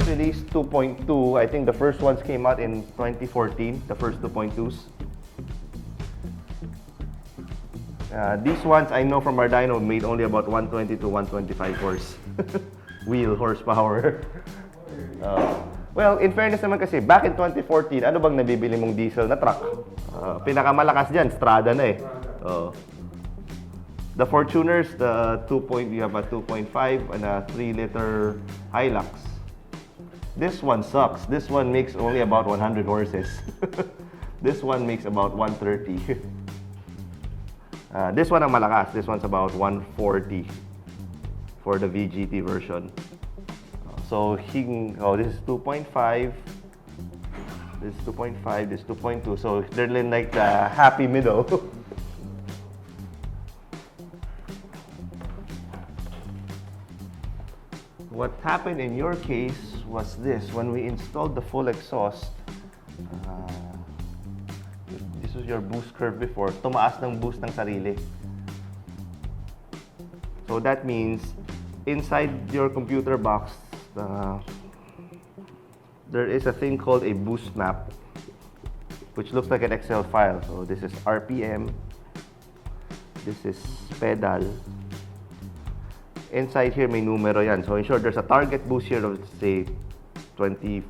Release 2.2. I think the first ones came out in 2014, the first 2.2s. These ones I know from our dyno made only about 120 to 125 horse wheel horsepower. Well, in fairness naman kasi, back in 2014, ano bang nabibili mong diesel na truck? Pinakamalakas dyan, Strada na eh. The Fortuners, you have a 2.5 and a 3-liter Hilux. This one sucks. This one makes only about 100 horses. This one makes about 130. This one ang malakas. This one's about 140 for the VGT version. So this is 2.5. This is 2.5. This is 2.2. So they're like the happy middle. What happened in your case was this: when we installed the full exhaust, this was your boost curve before, tumaas ng boost ng sarili. So that means inside your computer box, there is a thing called a boost map, which looks like an Excel file. So this is RPM, this is pedal. Inside here may numero yan. So in short, there's a target boost here of say 25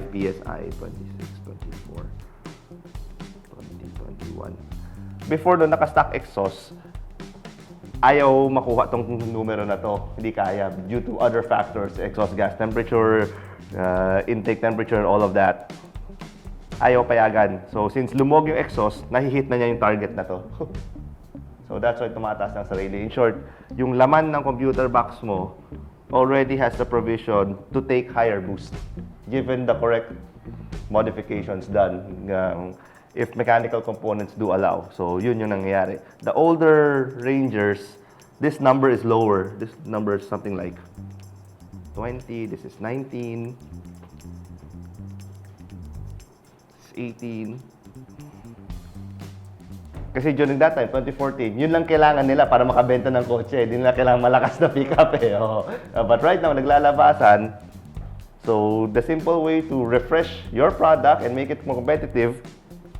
PSI, 26, 24, 20, 21. Before no naka-stock exhaust, ayaw makuha tong numero na to. Hindi kaya due to other factors, exhaust gas temperature, intake temperature, all of that. Ayaw payagan. So since lumog yung exhaust, nahihit na niya yung target na to. So that's why tumataas ng sarili. In short, yung laman ng computer box mo already has the provision to take higher boost given the correct modifications done if mechanical components do allow. So yun yung nangyayari. The older Rangers, this number is lower. This number is something like 20, this is 19, this is 18. Kasi during that time, 2014, yun lang kailangan nila para makabenta ng kotse. Hindi nila kailangan malakas na pick-up eh. But right now, naglalabasan. So, the simple way to refresh your product and make it more competitive,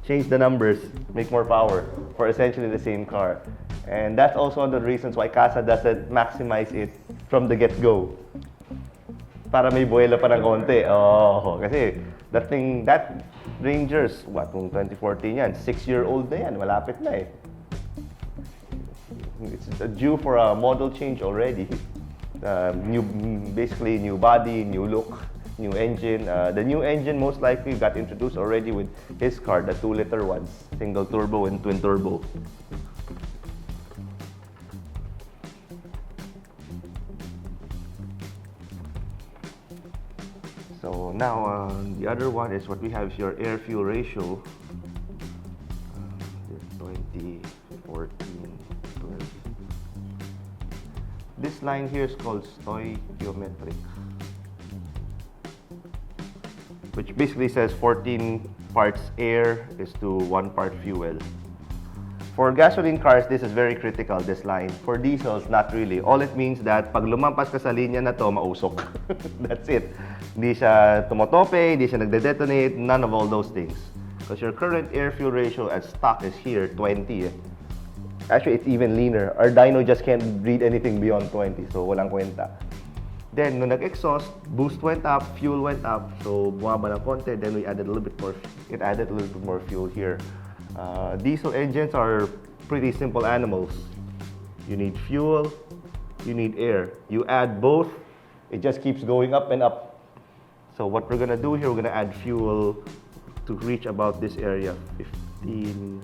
change the numbers, make more power for essentially the same car. And that's also one of the reasons why Casa doesn't maximize it from the get-go. Para may buwelo pa ng konti. Kasi that Rangers, kung 2014 yan, 6-year-old na yan, malapit na eh. It's due for a model change already. Basically new body, new look, new engine. The new engine most likely got introduced already with his car, the 2-liter ones, single turbo and twin turbo. So now the other one is what we have is your air-fuel ratio. 20, 14, 12. This line here is called stoichiometric, which basically says 14 parts air is to 1 part fuel. For gasoline cars, this is very critical, this line. For diesels, not really. All it means that pag lumampas ka sa linya na to, mausok. That's it. Hindi siya tumotope, hindi siya nagde-detonate, none of all those things. Because your current air-fuel ratio at stock is here, 20. Actually, it's even leaner. Our dyno just can't read anything beyond 20, so walang kwenta. Then, nung nag-exhaust, boost went up, fuel went up, so bumaba ng konti. Then we added a little bit more. It added a little bit more fuel here. Diesel engines are pretty simple animals. You need fuel, you need air. You add both, it just keeps going up and up. So what we're gonna do here, we're gonna add fuel to reach about this area, 15,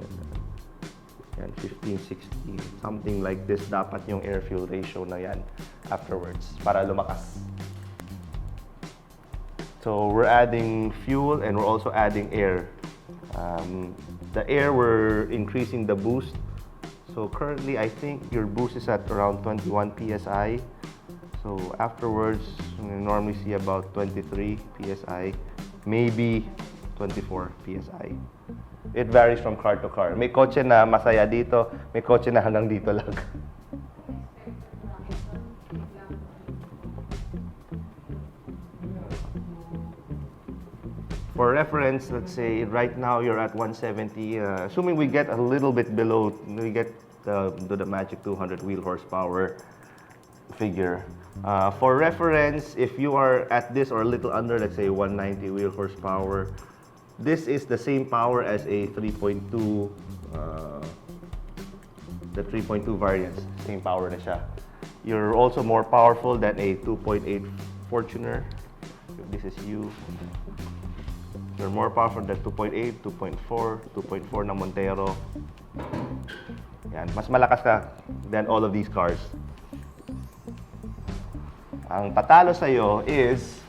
and 15, 16, something like this. Dapat yung air-fuel ratio na yan afterwards para lumakas. So we're adding fuel and we're also adding air. The air, we're increasing the boost. So currently, I think your boost is at around 21 psi. So afterwards, we normally see about 23 psi, maybe 24 psi. It varies from car to car. May kotse na masaya dito, may kotse na hanggang dito lang. For reference, let's say right now you're at 170. Assuming we get a little bit below, we get the magic 200 wheel horsepower figure. For reference, if you are at this or a little under, let's say 190 wheel horsepower, this is the same power as a 3.2, the 3.2 variants. Same power na siya. You're also more powerful than a 2.8 Fortuner. If this is you. You're more powerful than 2.8, 2.4, 2.4 na Montero. Yan, mas malakas ka than all of these cars. Ang patalo sa'yo is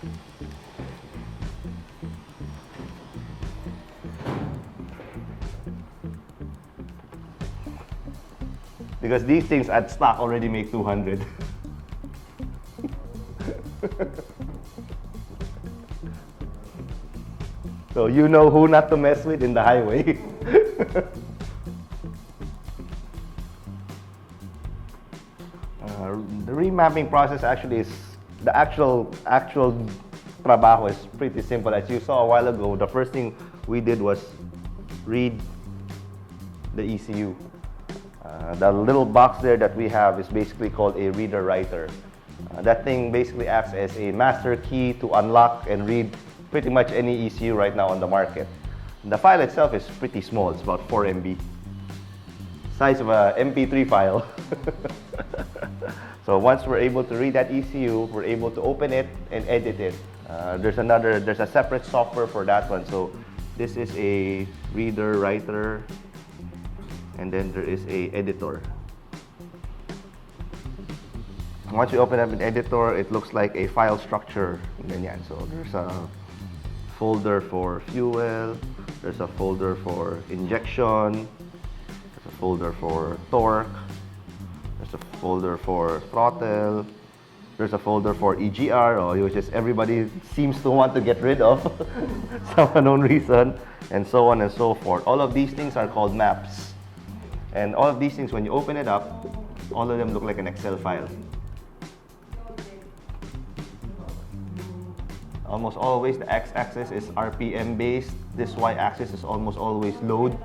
because these things at stock already make 200. So you know who not to mess with in the highway. The remapping process actually is, the actual trabajo is pretty simple. As you saw a while ago, the first thing we did was read the ECU. The little box there that we have is basically called a reader-writer. That thing basically acts as a master key to unlock and read pretty much any ECU right now on the market. The file itself is pretty small. It's about 4 MB. Size of a MP3 file. So once we're able to read that ECU, we're able to open it and edit it. There's a separate software for that one. So this is a reader, writer, and then there is a editor. Once you open up an editor, it looks like a file structure. Ganyan. So there's a folder for fuel, there's a folder for injection, there's a folder for torque, there's a folder for throttle, there's a folder for EGR, which is everybody seems to want to get rid of some unknown reason, and so on and so forth. All of these things are called maps. And all of these things, when you open it up, all of them look like an Excel file. Almost always the x-axis is RPM based. This y-axis is almost always load,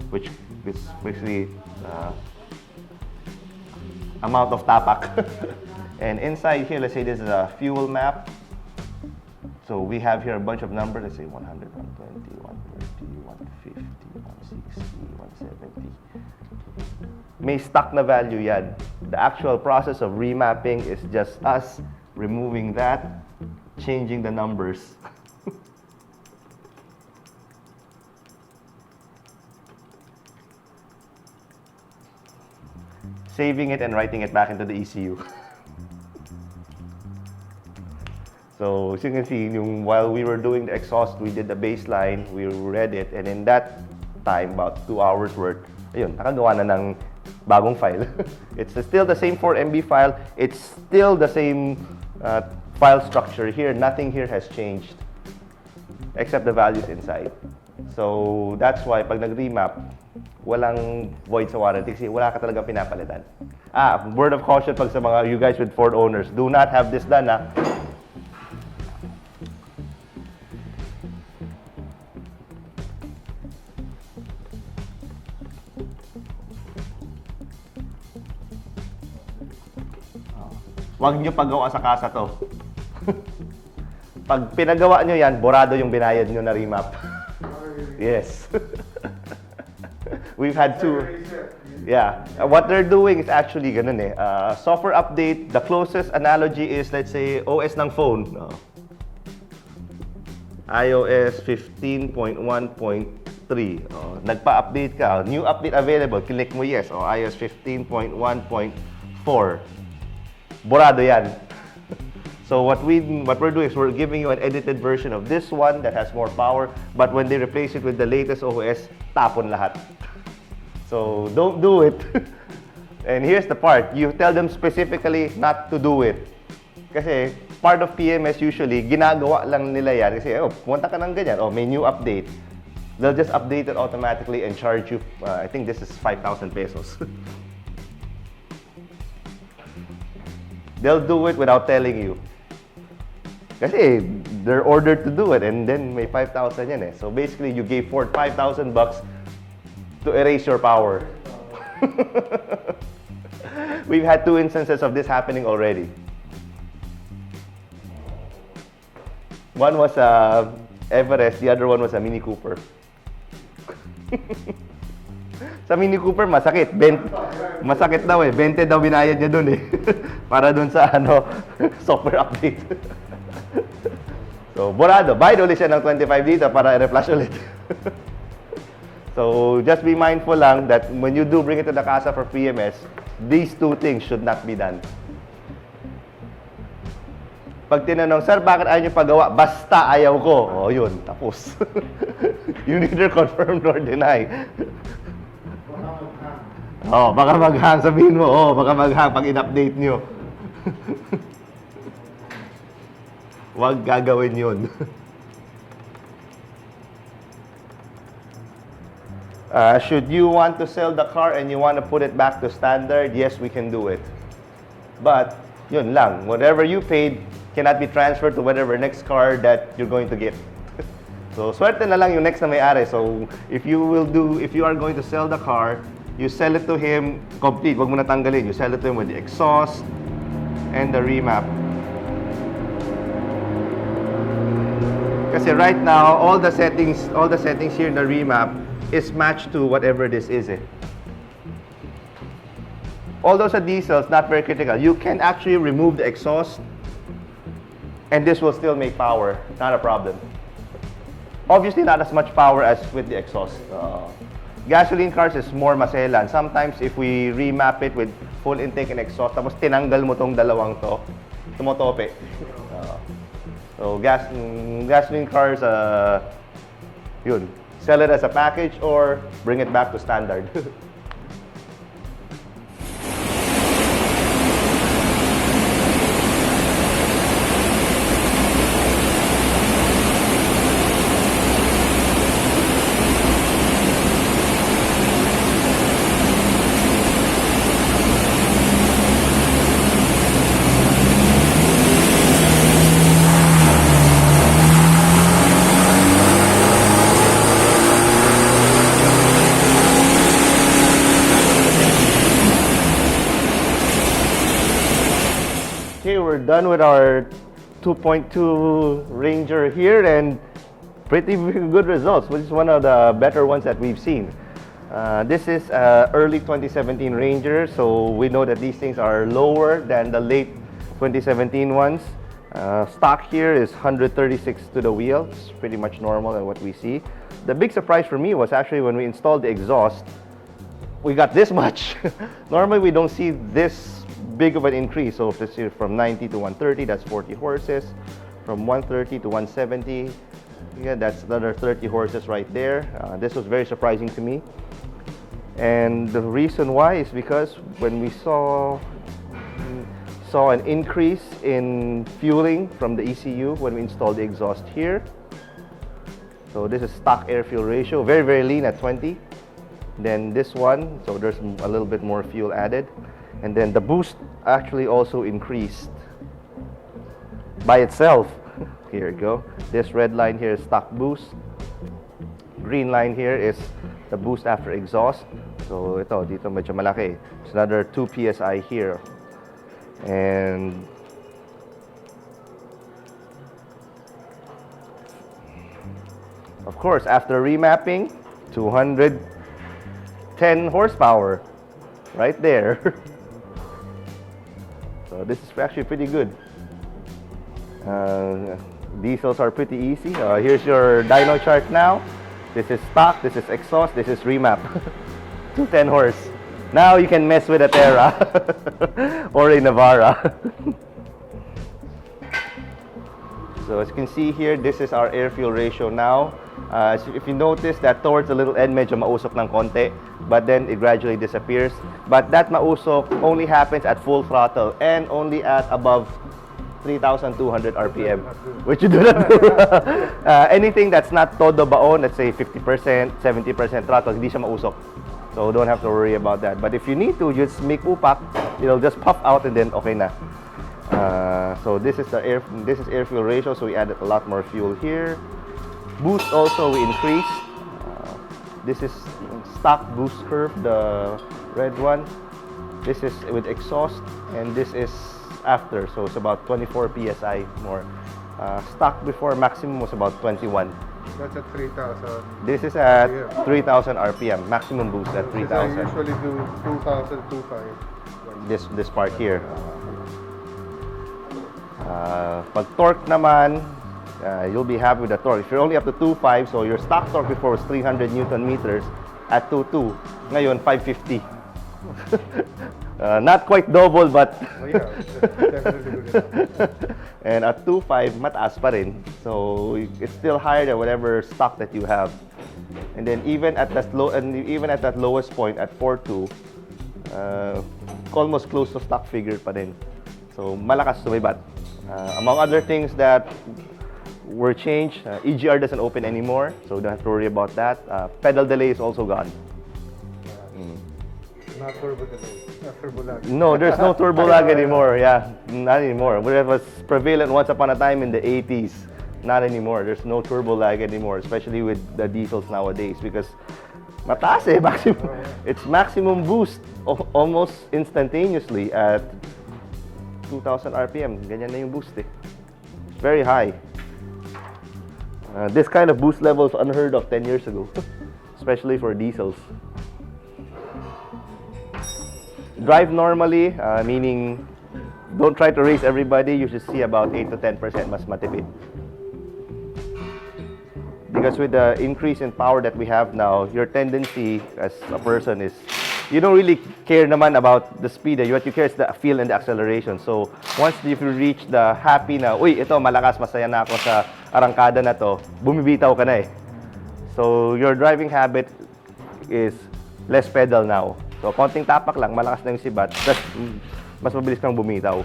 which is basically amount of tapak. And inside here, let's say this is a fuel map. So we have here a bunch of numbers. Let's say 100, 120, 130, 150, 160, 170. May stuck na value yan. The actual process of remapping is just us removing that, changing the numbers. Saving it and writing it back into the ECU. So as you can see, while we were doing the exhaust, we did the baseline, we read it, and in that time, about 2 hours worth, ayun, nakagawa na ng bagong file. It's still the same 4 MB file. It's still the same file structure here. Nothing here has changed except the values inside. So that's why pag nag-remap, walang void sa warranty kasi wala ka talagang pinapalitan. Word of caution pag sa mga you guys with Ford owners, do not have this done. Huwag nyo paggawa sa kasa to. Pag pinagawa nyo yan, borado yung binayad nyo na remap. Yes. We've had two. Yeah. What they're doing is actually ganun eh. Software update, the closest analogy is, let's say, OS ng phone. iOS 15.1.3. Nagpa-update ka. New update available. Click mo yes. iOS 15.1.4. Borado yan. So what we're doing is we're giving you an edited version of this one that has more power, but when they replace it with the latest OS, tapon lahat. So don't do it. And here's the part, you tell them specifically not to do it. Kasi part of PMS usually, ginagawa lang nila yan. Kasi, pumunta ka ng ganyan, may new update. They'll just update it automatically and charge you, I think this is 5,000 pesos. They'll do it without telling you. Kasi they're ordered to do it and then may 5,000 yan eh. So basically, you gave Ford 5,000 bucks to erase your power. We've had 2 instances of this happening already. One was a Everest, the other one was a Mini Cooper. Sa Mini Cooper, masakit. Masakit daw eh. 20 daw binayad niya dun eh. Para dun sa software update. So, borado. Bayad ulit siya ng 25 dito para i-reflash ulit. So, just be mindful lang that when you do bring it to the casa for PMS, these 2 things should not be done. Pag tinanong, sir, bakit ayaw niyo pagawa? Basta ayaw ko. Yun. Tapos. You neither confirm nor deny. Baka mag-hang. Sabihin mo, baka mag-hang pag in-update niyo. Huwag gagawin yun. Should you want to sell the car and you want to put it back to standard, yes, we can do it. But, yun lang. Whatever you paid cannot be transferred to whatever next car that you're going to get. So, swerte na lang yung next na may-ari. So, if you are going to sell the car, you sell it to him complete. Huwag mo na tanggalin. You sell it to him with the exhaust and the remap. Kasi right now, all the settings here in the remap is matched to whatever this is. Although sa diesel, it's not very critical. You can actually remove the exhaust and this will still make power. Not a problem. Obviously, not as much power as with the exhaust. Gasoline cars is more maselan. Sometimes, if we remap it with full intake and exhaust, tapos tinanggal mo tong dalawang to, tumotope. So, gasoline cars, yun. Sell it as a package or bring it back to standard. Okay, we're done with our 2.2 Ranger here and pretty good results, which is one of the better ones that we've seen. This is early 2017 Ranger, so we know that these things are lower than the late 2017 ones. Stock here is 136 to the wheel. It's pretty much normal than what we see. The big surprise for me was actually when we installed the exhaust, we got this much. Normally we don't see this big of an increase. So if this is from 90 to 130, that's 40 horses. From 130 to 170, yeah, that's another 30 horses right there. This was very surprising to me. And the reason why is because when we saw an increase in fueling from the ECU when we installed the exhaust here. So this is stock air fuel ratio, very, very lean at 20. Then this one, so there's a little bit more fuel added. And then the boost actually also increased by itself. Here you go. This red line here is stock boost. Green line here is the boost after exhaust. So ito, dito medyo malaki. It's another 2 PSI here. And of course, after remapping, 210 horsepower right there. So this is actually pretty good. Diesels are pretty easy. Here's your dyno chart now. This is stock, this is exhaust, this is remap. 210 horse. Now you can mess with a Terra or a Navara. So as you can see here, this is our air-fuel ratio now. So if you notice that towards the little end, medyo mausok ng konti, but then it gradually disappears. But that mausok only happens at full throttle and only at above 3,200 RPM, which you do not do. Anything that's not todo baon, let's say 50%, 70% throttle, hindi siya mausok. So don't have to worry about that. But if you need to, just make upak, it'll just puff out and then okay na. So this is air fuel ratio, so we added a lot more fuel here. Boost also we increased. This is stock boost curve, the red one. This is with exhaust, and this is after, so it's about 24 psi more. Stock before maximum was about 21. That's at 3,000. This is at 3,000 RPM, maximum boost at 3,000. I usually do 2,000, 2,500. This part here. Pag torque naman, you'll be happy with the torque. If you're only up to 2.5, so your stock torque before was 300 Newton meters at 2.2. Ngayon, 550. Not quite double, but Yeah, definitely good enough. and at 2.5, mataas pa rin. So it's still higher than whatever stock that you have. And then even at that lowest point at 4.2, almost close to stock figure pa rin. So malakas sumibat. Among other things that were changed, EGR doesn't open anymore, so don't have to worry about that. Pedal delay is also gone. Not turbo delay. Not turbo lag. No, there's no turbo lag anymore. Yeah, not anymore. What was prevalent once upon a time in the 80s, not anymore. There's no turbo lag anymore, especially with the diesels nowadays, because mataas eh, maximum. It's maximum boost almost instantaneously at 2,000 RPM. Ganyan na yung boost eh. Very high. This kind of boost level is unheard of 10 years ago, especially for diesels. Drive normally, meaning don't try to race everybody. You should see about 8 to 10% mas matipid. Because with the increase in power that we have now, your tendency as a person is, you don't really care naman about the speed. What you care is the feel and the acceleration. So once if you reach the happy na, uy, ito malakas, masaya na ako sa arangkada na to, bumibitaw ka na eh. So your driving habit is less pedal now. So konting tapak lang, malakas na yung sibat, mas mabilis kang bumitaw.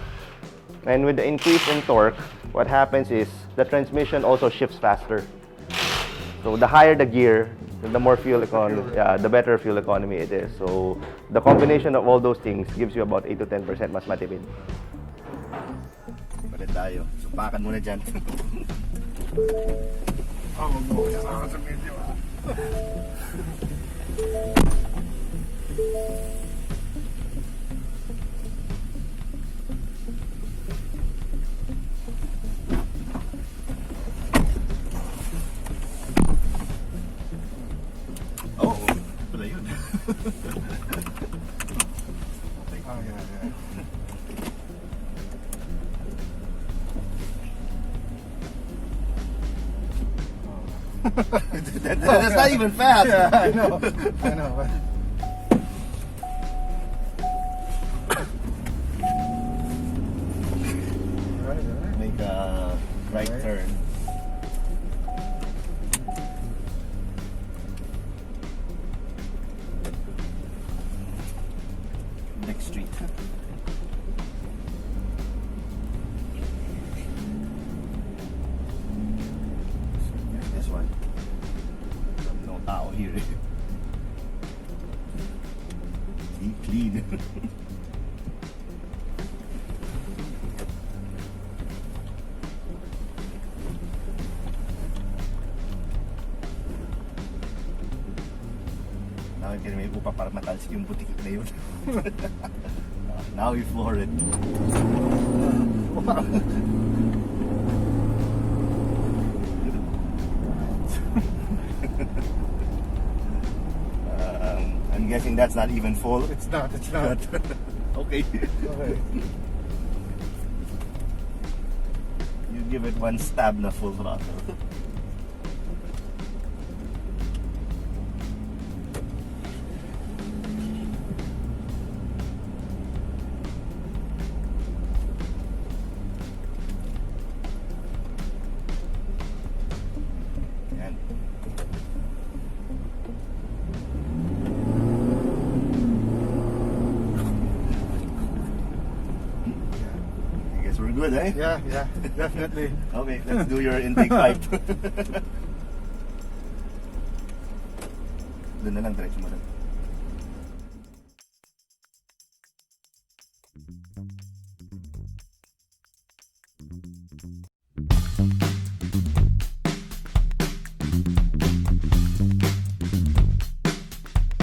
And with the increase in torque, what happens is the transmission also shifts faster. So the higher the gear, the more fuel economy, the better fuel economy it is. So the combination of all those things gives you about 8 to 10% mas matipid. Palit tayo. Supakan muna dyan. Oh, mo. Kasama sa medyo. Oh, pala yun. Oh, yeah. That's not even fast. Yeah, I know. Make a right turn. Next street. This one. No tao here. See, clean. Now can may upa para matalsik yung butik na yun. Now we floor it. I'm guessing that's not even full. It's not. Okay. Okay. You give it one stab na full throttle. Yan. I guess we're good, eh? Yeah, definitely. Okay, let's do your intake pipe. Doon na lang, diretso mo lang.